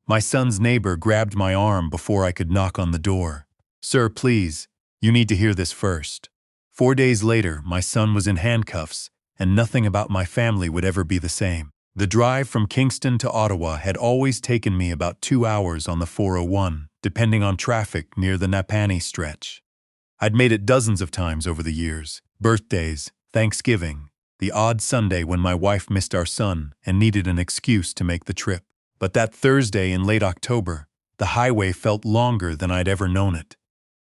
My son's neighbor grabbed my arm before I could knock on the door. "Sir, please, you need to hear this first." 4 days later, my son was in handcuffs, and nothing about my family would ever be the same. The drive from Kingston to Ottawa had always taken me about 2 hours on the 401, depending on traffic near the Napanee stretch. I'd made it dozens of times over the years: birthdays, Thanksgiving, the odd Sunday when my wife missed our son and needed an excuse to make the trip. But that Thursday in late October, the highway felt longer than I'd ever known it.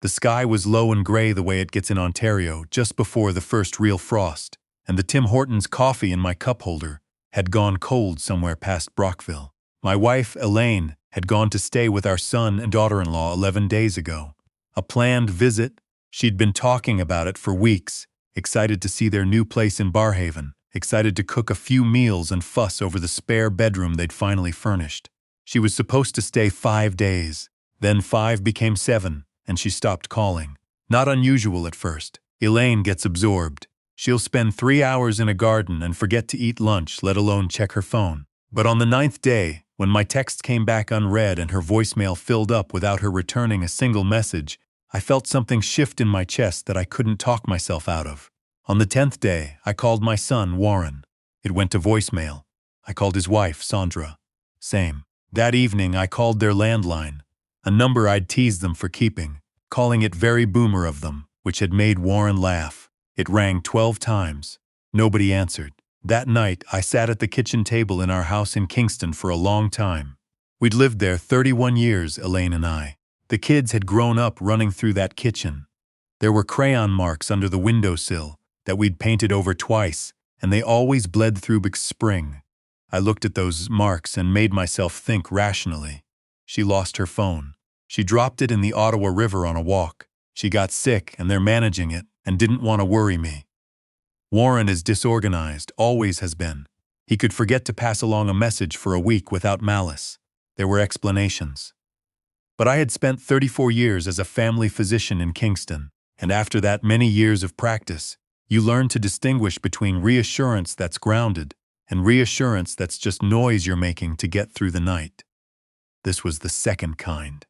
The sky was low and gray the way it gets in Ontario just before the first real frost, and the Tim Hortons coffee in my cup holder had gone cold somewhere past Brockville. My wife, Elaine, had gone to stay with our son and daughter-in-law 11 days ago. A planned visit. She'd been talking about it for weeks, excited to see their new place in Barhaven, excited to cook a few meals and fuss over the spare bedroom they'd finally furnished. She was supposed to stay 5 days. Then 5 became 7, and she stopped calling. Not unusual at first. Elaine gets absorbed. She'll spend 3 hours in a garden and forget to eat lunch, let alone check her phone. But on the 9th day, when my text came back unread and her voicemail filled up without her returning a single message, I felt something shift in my chest that I couldn't talk myself out of. On the 10th day, I called my son, Warren. It went to voicemail. I called his wife, Sandra. Same. That evening, I called their landline, a number I'd teased them for keeping, calling it very boomer of them, which had made Warren laugh. It rang 12 times. Nobody answered. That night, I sat at the kitchen table in our house in Kingston for a long time. We'd lived there 31 years, Elaine and I. The kids had grown up running through that kitchen. There were crayon marks under the windowsill that we'd painted over twice, and they always bled through spring. I looked at those marks and made myself think rationally. She lost her phone. She dropped it in the Ottawa River on a walk. She got sick, and they're managing it, and didn't want to worry me. Warren is disorganized, always has been. He could forget to pass along a message for a week without malice. There were explanations. But I had spent 34 years as a family physician in Kingston, and after that many years of practice, you learn to distinguish between reassurance that's grounded and reassurance that's just noise you're making to get through the night. This was the second kind.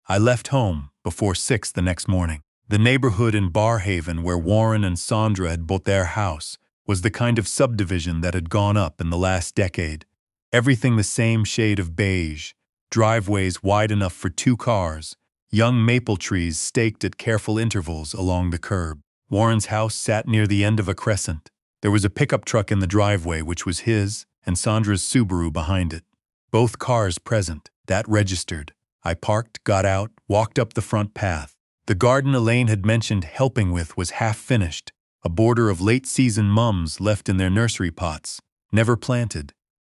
I left home before 6 the next morning. The neighborhood in Barhaven where Warren and Sandra had bought their house was the kind of subdivision that had gone up in the last decade. Everything the same shade of beige, driveways wide enough for 2 cars, young maple trees staked at careful intervals along the curb. Warren's house sat near the end of a crescent. There was a pickup truck in the driveway, which was his, and Sandra's Subaru behind it. Both cars present. That registered. I parked, got out, walked up the front path. The garden Elaine had mentioned helping with was half finished, a border of late-season mums left in their nursery pots, never planted.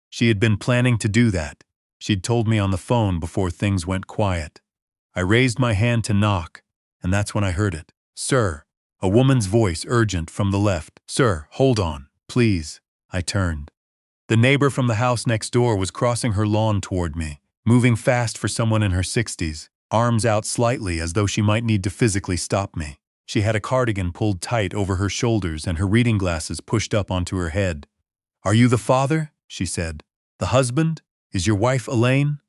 She had been planning to do that. She'd told me on the phone before things went quiet. I raised my hand to knock, and that's when I heard it. "Sir." A woman's voice, urgent, from the left. "Sir, hold on, please." I turned. The neighbor from the house next door was crossing her lawn toward me, moving fast for someone in her 60s, arms out slightly as though she might need to physically stop me. She had a cardigan pulled tight over her shoulders and her reading glasses pushed up onto her head. "Are you the father?" she said. "The husband? Is your wife Elaine?"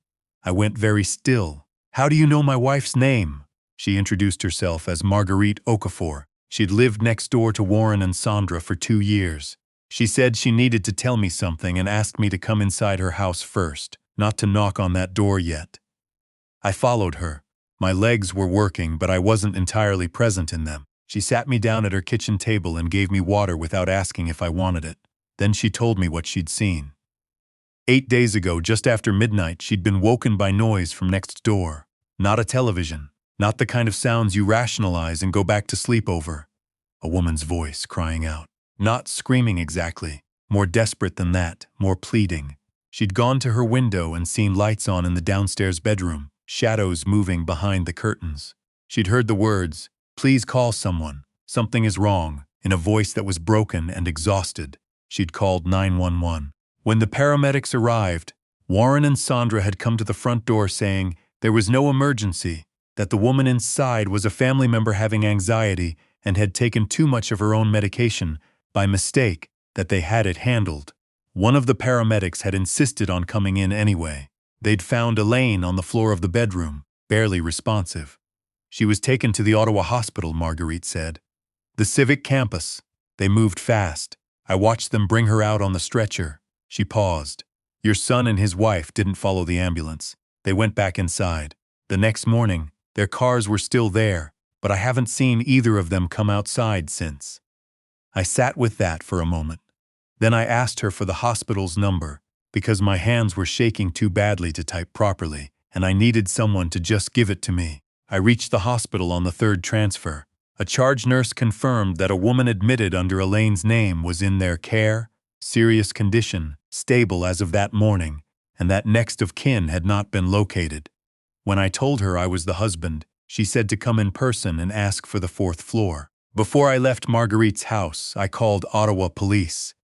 I went very still. "How do you know my wife's name?" She introduced herself as Marguerite Okafor. She'd lived next door to Warren and Sandra for 2 years. She said she needed to tell me something and asked me to come inside her house first, not to knock on that door yet. I followed her. My legs were working, but I wasn't entirely present in them. She sat me down at her kitchen table and gave me water without asking if I wanted it. Then she told me what she'd seen. 8 days ago, just after midnight, she'd been woken by noise from next door. Not a television. Not the kind of sounds you rationalize and go back to sleep over. A woman's voice crying out. Not screaming exactly. More desperate than that, more pleading. She'd gone to her window and seen lights on in the downstairs bedroom, shadows moving behind the curtains. She'd heard the words, "Please call someone. Something is wrong," in a voice that was broken and exhausted. She'd called 911. When the paramedics arrived, Warren and Sandra had come to the front door saying there was no emergency, that the woman inside was a family member having anxiety and had taken too much of her own medication, by mistake, that they had it handled. One of the paramedics had insisted on coming in anyway. They'd found Elaine on the floor of the bedroom, barely responsive. She was taken to the Ottawa hospital, Marguerite said. The civic campus. They moved fast. I watched them bring her out on the stretcher. She paused. Your son and his wife didn't follow the ambulance. They went back inside. The next morning, their cars were still there, but I haven't seen either of them come outside since. I sat with that for a moment. Then I asked her for the hospital's number, because my hands were shaking too badly to type properly, and I needed someone to just give it to me. I reached the hospital on the third transfer. A charge nurse confirmed that a woman admitted under Elaine's name was in their care, serious condition, stable as of that morning, and that next of kin had not been located. When I told her I was the husband, she said to come in person and ask for the fourth floor. Before I left Marguerite's house, I called Ottawa police.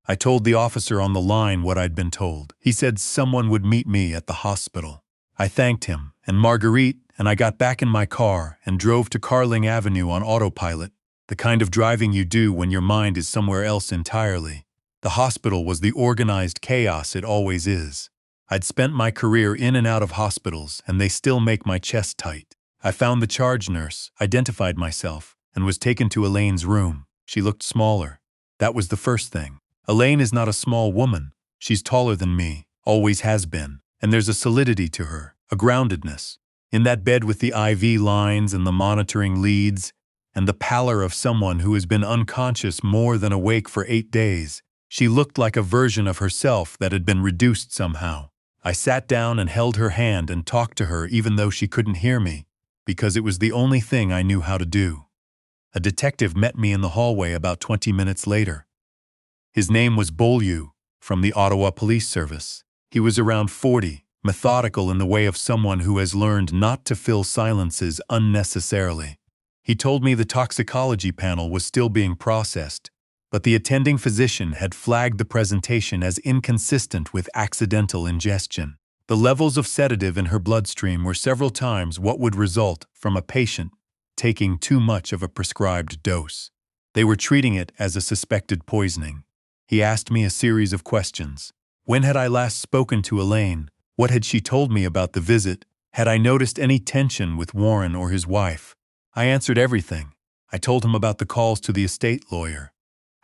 I told the officer on the line what I'd been told. He said someone would meet me at the hospital. I thanked him, and Marguerite and I got back in my car and drove to Carling Avenue on autopilot, the kind of driving you do when your mind is somewhere else entirely. The hospital was the organized chaos it always is. I'd spent my career in and out of hospitals, and they still make my chest tight. I found the charge nurse, identified myself, and was taken to Elaine's room. She looked smaller. That was the first thing. Elaine is not a small woman. She's taller than me, always has been, and there's a solidity to her, a groundedness. In that bed with the IV lines and the monitoring leads, and the pallor of someone who has been unconscious more than awake for 8 days, she looked like a version of herself that had been reduced somehow. I sat down and held her hand and talked to her even though she couldn't hear me, because it was the only thing I knew how to do. A detective met me in the hallway about 20 minutes later. His name was Beaulieu, from the Ottawa Police Service. He was around 40, methodical in the way of someone who has learned not to fill silences unnecessarily. He told me the toxicology panel was still being processed, but the attending physician had flagged the presentation as inconsistent with accidental ingestion. The levels of sedative in her bloodstream were several times what would result from a patient taking too much of a prescribed dose. They were treating it as a suspected poisoning. He asked me a series of questions. When had I last spoken to Elaine? What had she told me about the visit? Had I noticed any tension with Warren or his wife? I answered everything. I told him about the calls to the estate lawyer.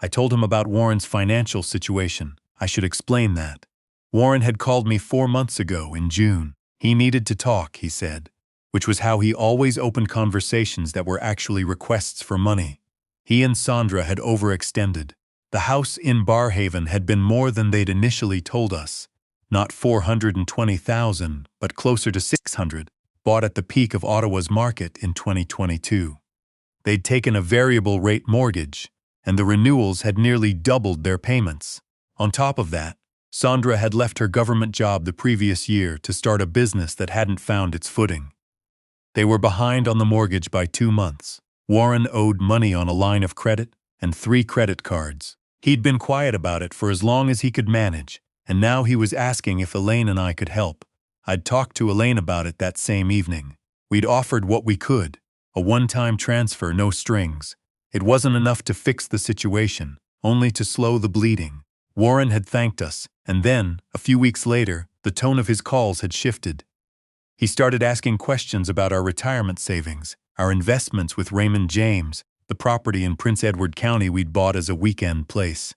I told him about Warren's financial situation. I should explain that. Warren had called me 4 months ago in June. He needed to talk, he said, which was how he always opened conversations that were actually requests for money. He and Sandra had overextended. The house in Barhaven had been more than they'd initially told us. Not 420,000, but closer to 600, bought at the peak of Ottawa's market in 2022. They'd taken a variable rate mortgage, and the renewals had nearly doubled their payments. On top of that, Sandra had left her government job the previous year to start a business that hadn't found its footing. They were behind on the mortgage by 2 months. Warren owed money on a line of credit and 3 credit cards. He'd been quiet about it for as long as he could manage, and now he was asking if Elaine and I could help. I'd talked to Elaine about it that same evening. We'd offered what we could, a one-time transfer, no strings. It wasn't enough to fix the situation, only to slow the bleeding. Warren had thanked us, and then, a few weeks later, the tone of his calls had shifted. He started asking questions about our retirement savings, our investments with Raymond James, the property in Prince Edward County we'd bought as a weekend place.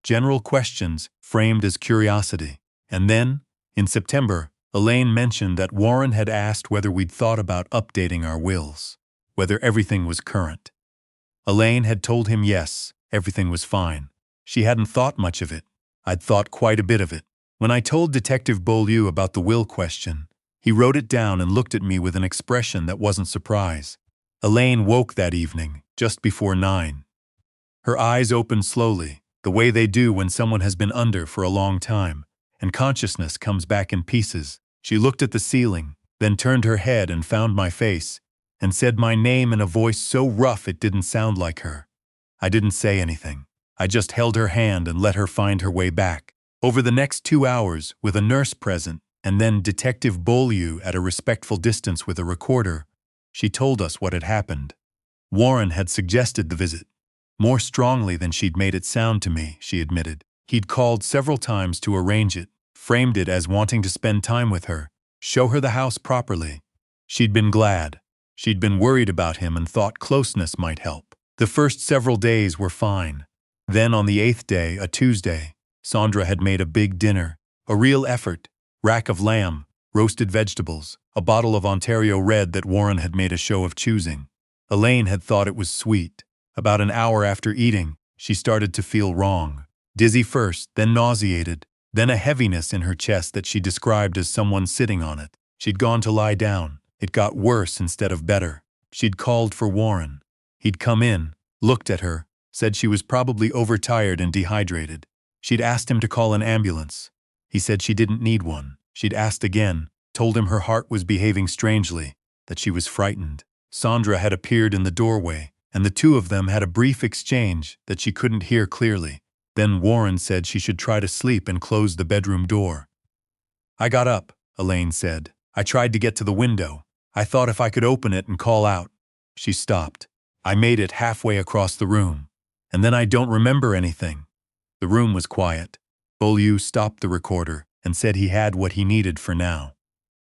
General questions framed as curiosity. And then, in September, Elaine mentioned that Warren had asked whether we'd thought about updating our wills, whether everything was current. Elaine had told him yes, everything was fine. She hadn't thought much of it. I'd thought quite a bit of it. When I told Detective Beaulieu about the will question, he wrote it down and looked at me with an expression that wasn't surprise. Elaine woke that evening, just before 9. Her eyes opened slowly, the way they do when someone has been under for a long time, and consciousness comes back in pieces. She looked at the ceiling, then turned her head and found my face, and said my name in a voice so rough it didn't sound like her. I didn't say anything. I just held her hand and let her find her way back. Over the next 2 hours, with a nurse present, and then Detective Beaulieu at a respectful distance with a recorder, she told us what had happened. Warren had suggested the visit. More strongly than she'd made it sound to me, she admitted. He'd called several times to arrange it, framed it as wanting to spend time with her, show her the house properly. She'd been glad. She'd been worried about him and thought closeness might help. The first several days were fine. Then on the 8th day, a Tuesday, Sandra had made a big dinner, a real effort, rack of lamb, roasted vegetables, a bottle of Ontario Red that Warren had made a show of choosing. Elaine had thought it was sweet. About an hour after eating, she started to feel wrong. Dizzy first, then nauseated, then a heaviness in her chest that she described as someone sitting on it. She'd gone to lie down. It got worse instead of better. She'd called for Warren. He'd come in, looked at her, said she was probably overtired and dehydrated. She'd asked him to call an ambulance. He said she didn't need one. She'd asked again, told him her heart was behaving strangely, that she was frightened. Sandra had appeared in the doorway, and the two of them had a brief exchange that she couldn't hear clearly. Then Warren said she should try to sleep and close the bedroom door. I got up, Elaine said. I tried to get to the window. I thought if I could open it and call out. She stopped. I made it halfway across the room. And then I don't remember anything. The room was quiet. Beaulieu stopped the recorder and said he had what he needed for now.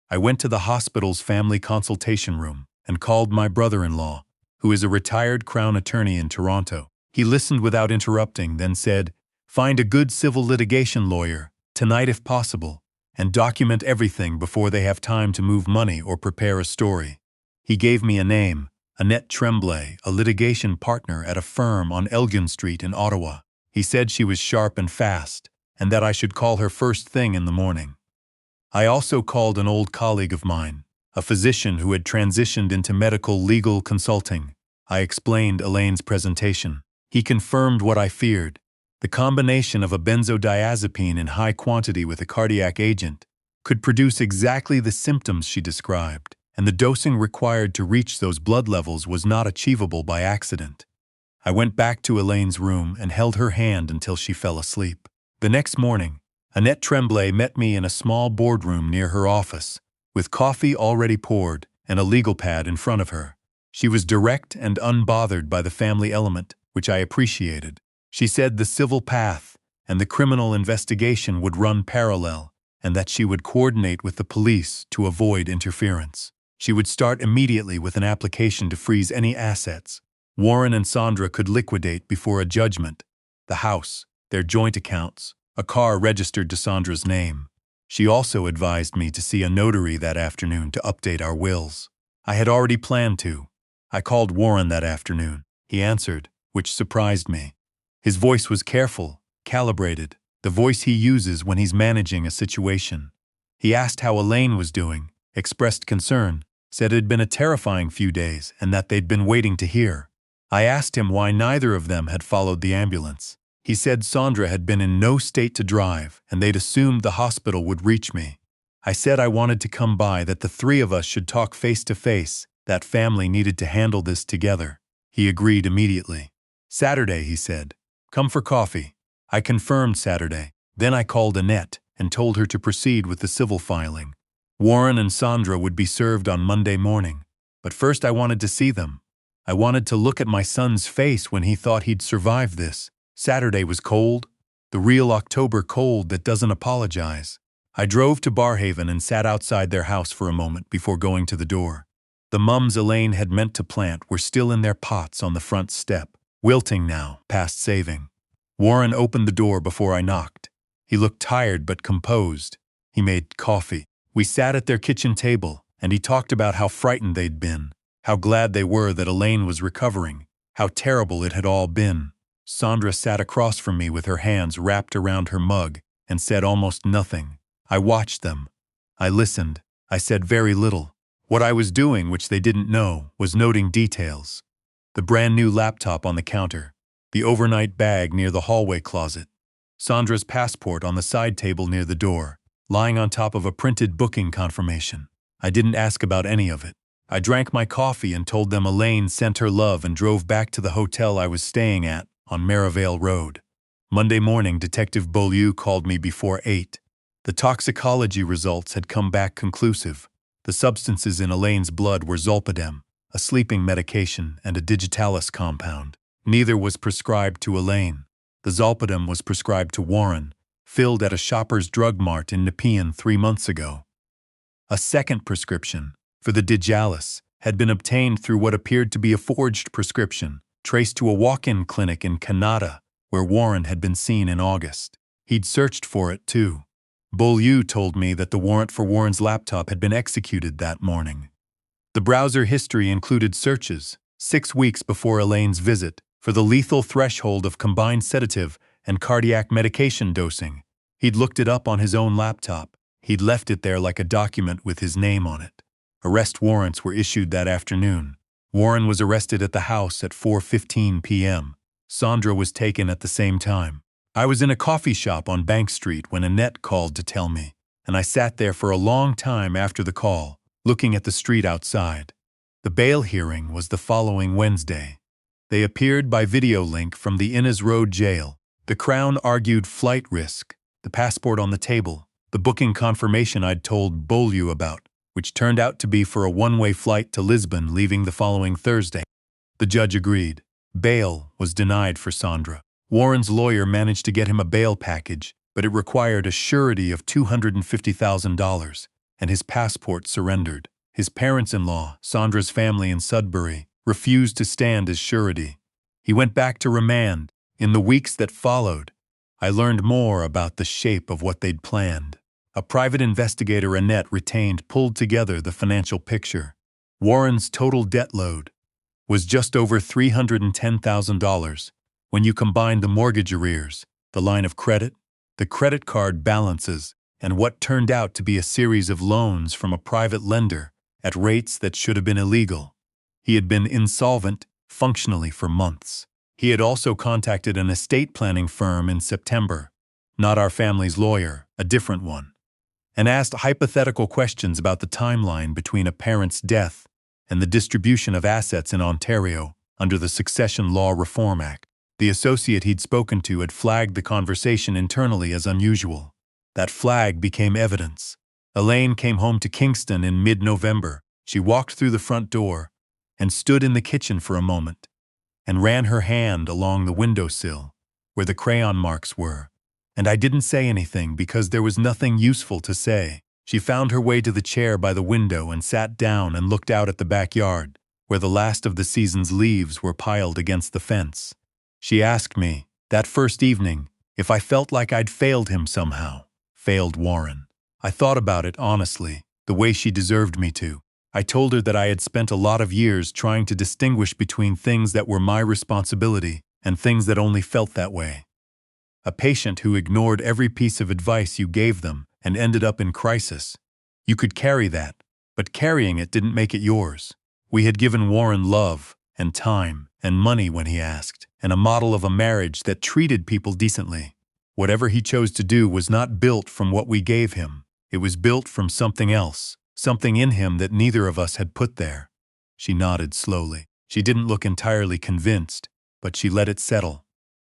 I went to the hospital's family consultation room and called my brother-in-law, who is a retired Crown attorney in Toronto. He listened without interrupting, then said, "Find a good civil litigation lawyer, tonight if possible, and document everything before they have time to move money or prepare a story." He gave me a name, Annette Tremblay, a litigation partner at a firm on Elgin Street in Ottawa. He said she was sharp and fast, and that I should call her first thing in the morning. I also called an old colleague of mine, a physician who had transitioned into medical legal consulting. I explained Elaine's presentation. He confirmed what I feared. The combination of a benzodiazepine in high quantity with a cardiac agent could produce exactly the symptoms she described, and the dosing required to reach those blood levels was not achievable by accident. I went back to Elaine's room and held her hand until she fell asleep. The next morning, Annette Tremblay met me in a small boardroom near her office, with coffee already poured and a legal pad in front of her. She was direct and unbothered by the family element, which I appreciated. She said the civil path and the criminal investigation would run parallel, and that she would coordinate with the police to avoid interference. She would start immediately with an application to freeze any assets Warren and Sandra could liquidate before a judgment: the house, their joint accounts, a car registered to Sandra's name. She also advised me to see a notary that afternoon to update our wills. I had already planned to. I called Warren that afternoon. He answered, which surprised me. His voice was careful, calibrated, the voice he uses when he's managing a situation. He asked how Elaine was doing, expressed concern, said it had been a terrifying few days and that they'd been waiting to hear. I asked him why neither of them had followed the ambulance. He said Sandra had been in no state to drive and they'd assumed the hospital would reach me. I said I wanted to come by, that the three of us should talk face to face, that family needed to handle this together. He agreed immediately. Saturday, he said. Come for coffee. I confirmed Saturday. Then I called Annette and told her to proceed with the civil filing. Warren and Sandra would be served on Monday morning. But first I wanted to see them. I wanted to look at my son's face when he thought he'd survive this. Saturday was cold, the real October cold that doesn't apologize. I drove to Barhaven and sat outside their house for a moment before going to the door. The mums Elaine had meant to plant were still in their pots on the front step, wilting now, past saving. Warren opened the door before I knocked. He looked tired but composed. He made coffee. We sat at their kitchen table, and he talked about how frightened they'd been, how glad they were that Elaine was recovering, how terrible it had all been. Sandra sat across from me with her hands wrapped around her mug and said almost nothing. I watched them. I listened. I said very little. What I was doing, which they didn't know, was noting details. The brand new laptop on the counter, the overnight bag near the hallway closet, Sandra's passport on the side table near the door, lying on top of a printed booking confirmation. I didn't ask about any of it. I drank my coffee and told them Elaine sent her love and drove back to the hotel I was staying at on Merivale Road. Monday morning, Detective Beaulieu called me before 8. The toxicology results had come back conclusive. The substances in Elaine's blood were zolpidem, a sleeping medication, and a digitalis compound. Neither was prescribed to Elaine. The zolpidem was prescribed to Warren, filled at a Shoppers Drug Mart in Nepean 3 months ago. A second prescription, for the Digialis, had been obtained through what appeared to be a forged prescription, traced to a walk-in clinic in Canada, where Warren had been seen in August. He'd searched for it, too. Beaulieu told me that the warrant for Warren's laptop had been executed that morning. The browser history included searches, 6 weeks before Elaine's visit, for the lethal threshold of combined sedative and cardiac medication dosing. He'd looked it up on his own laptop. He'd left it there like a document with his name on it. Arrest warrants were issued that afternoon. Warren was arrested at the house at 4:15 p.m. Sandra was taken at the same time. I was in a coffee shop on Bank Street when Annette called to tell me, and I sat there for a long time after the call, looking at the street outside. The bail hearing was the following Wednesday. They appeared by video link from the Innes Road jail. The Crown argued flight risk, the passport on the table, the booking confirmation I'd told Beaulieu about, which turned out to be for a one-way flight to Lisbon leaving the following Thursday. The judge agreed. Bail was denied for Sandra. Warren's lawyer managed to get him a bail package, but it required a surety of $250,000, and his passport surrendered. His parents-in-law, Sandra's family in Sudbury, refused to stand as surety. He went back to remand. In the weeks that followed, I learned more about the shape of what they'd planned. A private investigator Annette retained pulled together the financial picture. Warren's total debt load was just over $310,000 when you combine the mortgage arrears, the line of credit, the credit card balances, and what turned out to be a series of loans from a private lender at rates that should have been illegal. He had been insolvent, functionally, for months. He had also contacted an estate planning firm in September, not our family's lawyer, a different one, and asked hypothetical questions about the timeline between a parent's death and the distribution of assets in Ontario under the Succession Law Reform Act. The associate he'd spoken to had flagged the conversation internally as unusual. That flag became evidence. Elaine came home to Kingston in mid-November. She walked through the front door and stood in the kitchen for a moment and ran her hand along the windowsill where the crayon marks were. And I didn't say anything because there was nothing useful to say. She found her way to the chair by the window and sat down and looked out at the backyard, where the last of the season's leaves were piled against the fence. She asked me, that first evening, if I felt like I'd failed him somehow, failed Warren. I thought about it honestly, the way she deserved me to. I told her that I had spent a lot of years trying to distinguish between things that were my responsibility and things that only felt that way. A patient who ignored every piece of advice you gave them and ended up in crisis. You could carry that, but carrying it didn't make it yours. We had given Warren love and time and money when he asked, and a model of a marriage that treated people decently. Whatever he chose to do was not built from what we gave him. It was built from something else, something in him that neither of us had put there. She nodded slowly. She didn't look entirely convinced, but she let it settle.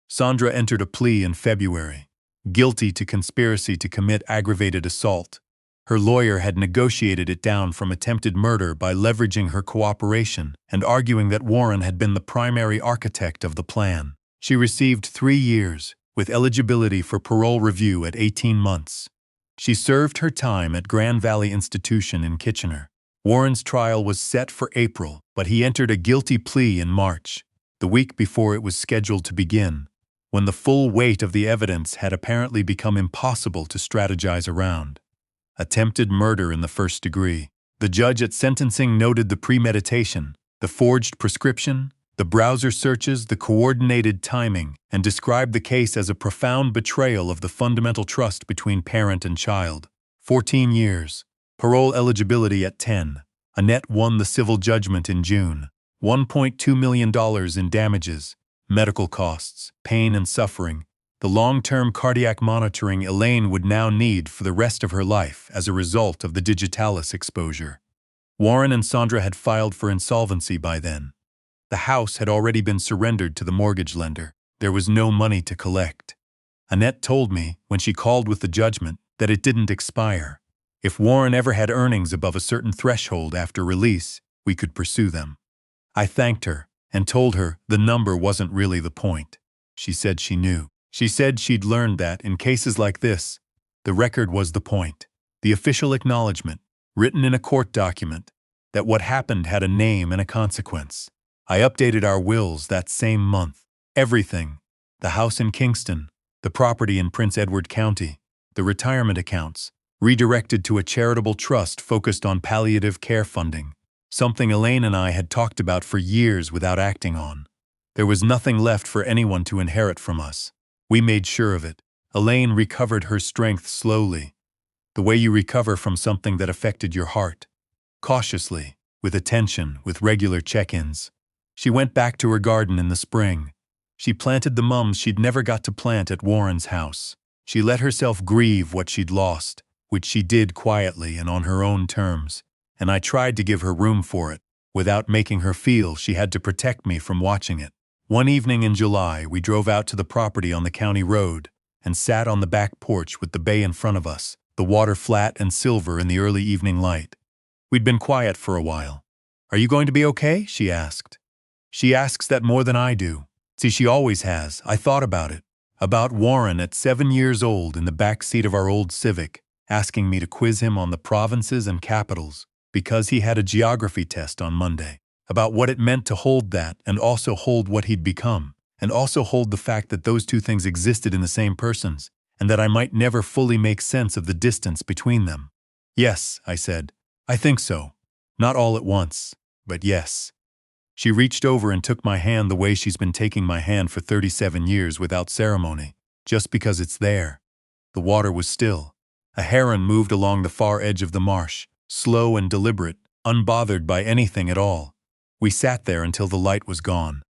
Sandra entered a plea in February, guilty to conspiracy to commit aggravated assault. Her lawyer had negotiated it down from attempted murder by leveraging her cooperation and arguing that Warren had been the primary architect of the plan. She received 3 years, with eligibility for parole review at 18 months. She served her time at Grand Valley Institution in Kitchener. Warren's trial was set for April, but he entered a guilty plea in March, the week before it was scheduled to begin, when the full weight of the evidence had apparently become impossible to strategize around. Attempted murder in the first degree. The judge at sentencing noted the premeditation, the forged prescription, the browser searches, the coordinated timing, and described the case as a profound betrayal of the fundamental trust between parent and child. 14 years. Parole eligibility at 10. Annette won the civil judgment in June. $1.2 million in damages, medical costs, pain and suffering, the long-term cardiac monitoring Elaine would now need for the rest of her life as a result of the Digitalis exposure. Warren and Sandra had filed for insolvency by then. The house had already been surrendered to the mortgage lender. There was no money to collect. Annette told me, when she called with the judgment, that it didn't expire. If Warren ever had earnings above a certain threshold after release, we could pursue them. I thanked her and told her the number wasn't really the point. She said she knew. She said she'd learned that, in cases like this, the record was the point. The official acknowledgement, written in a court document, that what happened had a name and a consequence. I updated our wills that same month. Everything. The house in Kingston, the property in Prince Edward County, the retirement accounts, redirected to a charitable trust focused on palliative care funding, something Elaine and I had talked about for years without acting on. There was nothing left for anyone to inherit from us. We made sure of it. Elaine recovered her strength slowly, the way you recover from something that affected your heart. Cautiously, with attention, with regular check-ins. She went back to her garden in the spring. She planted the mums she'd never got to plant at Warren's house. She let herself grieve what she'd lost, which she did quietly and on her own terms, and I tried to give her room for it, without making her feel she had to protect me from watching it. One evening in July, we drove out to the property on the county road and sat on the back porch with the bay in front of us, the water flat and silver in the early evening light. We'd been quiet for a while. "Are you going to be okay?" she asked. She asks that more than I do. See, she always has. I thought about it. About Warren at 7 years old in the back seat of our old Civic, asking me to quiz him on the provinces and capitals because he had a geography test on Monday. About what it meant to hold that and also hold what he'd become, and also hold the fact that those two things existed in the same persons, and that I might never fully make sense of the distance between them. "Yes," I said. "I think so. Not all at once, but yes." She reached over and took my hand the way she's been taking my hand for 37 years without ceremony, just because it's there. The water was still. A heron moved along the far edge of the marsh, slow and deliberate, unbothered by anything at all. We sat there until the light was gone.